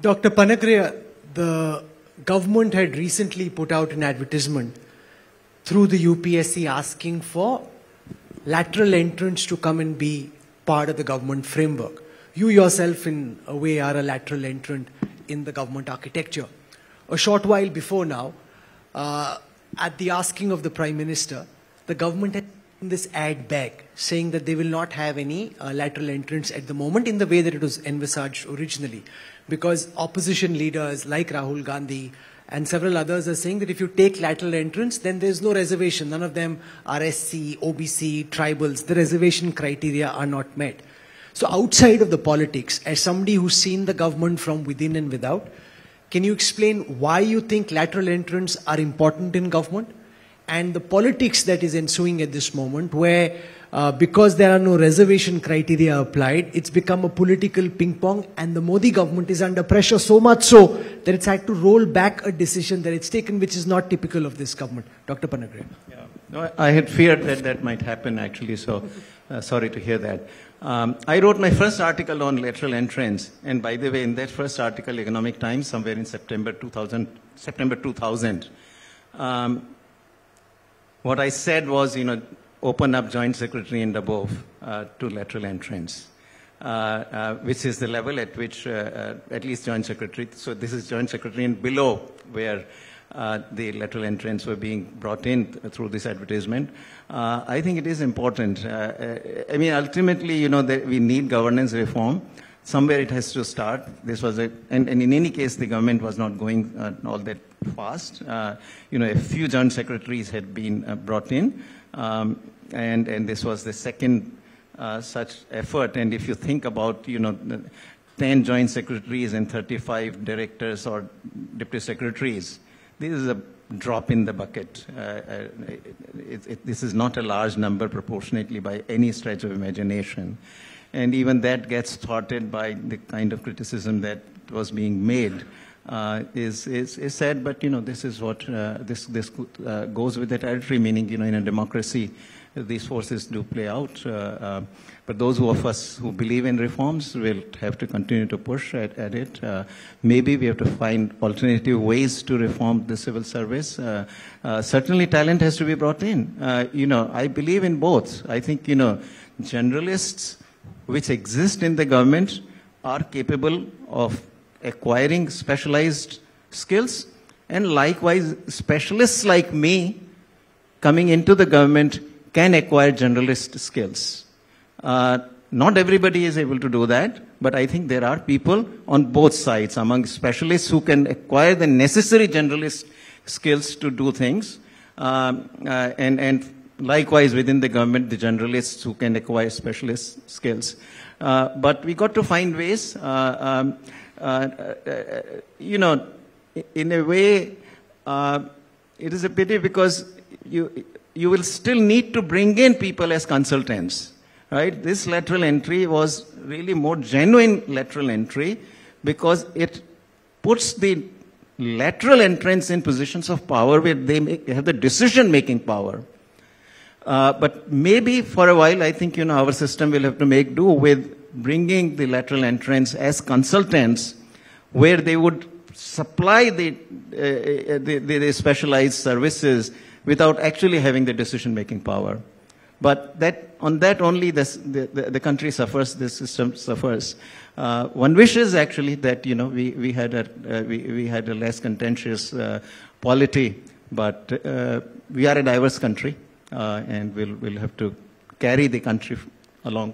Dr. Panagariya, the government had recently put out an advertisement through the UPSC asking for lateral entrants to come and be part of the government framework. You yourself, in a way, are a lateral entrant in the government architecture. A short while before now, at the asking of the Prime Minister, the government had this ad back saying that they will not have any lateral entrants at the moment in the way that it was envisaged originally. Because opposition leaders like Rahul Gandhi and several others are saying that if you take lateral entrants, then there's no reservation. None of them are SC, OBC, tribals. The reservation criteria are not met. So outside of the politics, as somebody who's seen the government from within and without, can you explain why you think lateral entrants are important in government? And the politics that is ensuing at this moment, where because there are no reservation criteria applied, it's become a political ping pong, and the Modi government is under pressure so much so that it's had to roll back a decision that it's taken, which is not typical of this government. Dr. Panagariya. Yeah. No, I had feared that that might happen actually, so sorry to hear that. I wrote my first article on lateral entrants, and by the way, in that first article, Economic Times, somewhere in September 2000, what I said was, open up joint secretary and above to lateral entrants, which is the level at which at least joint secretary, so this is joint secretary and below where the lateral entrants were being brought in through this advertisement. I think it is important. I mean, ultimately, that we need governance reform. Somewhere it has to start. This was and in any case, the government was not going all that fast. A few joint secretaries had been brought in, and this was the second such effort. And if you think about, 10 joint secretaries and 35 directors or deputy secretaries, this is a drop in the bucket. This is not a large number proportionately by any stretch of imagination. And even that gets thwarted by the kind of criticism that was being made. Is sad, but this is what this goes with the territory. Meaning, in a democracy, these forces do play out. But those of us who believe in reforms will have to continue to push at it. Maybe we have to find alternative ways to reform the civil service. Certainly, talent has to be brought in. I believe in both. I think generalists which exist in the government are capable of acquiring specialized skills, and likewise specialists like me coming into the government can acquire generalist skills. Not everybody is able to do that, but I think there are people on both sides among specialists who can acquire the necessary generalist skills to do things, and likewise within the government, the generalists who can acquire specialist skills. But we got to find ways. In a way, it is a pity because you will still need to bring in people as consultants, right? This lateral entry was really more genuine lateral entry because it puts the lateral entrants in positions of power where they have the decision-making power. But maybe for a while, I think, our system will have to make do with bringing the lateral entrants as consultants where they would supply the specialized services without actually having the decision-making power. But on that only the country suffers, the system suffers. One wishes actually that, we had a less contentious polity, but we are a diverse country, and we'll have to carry the country along.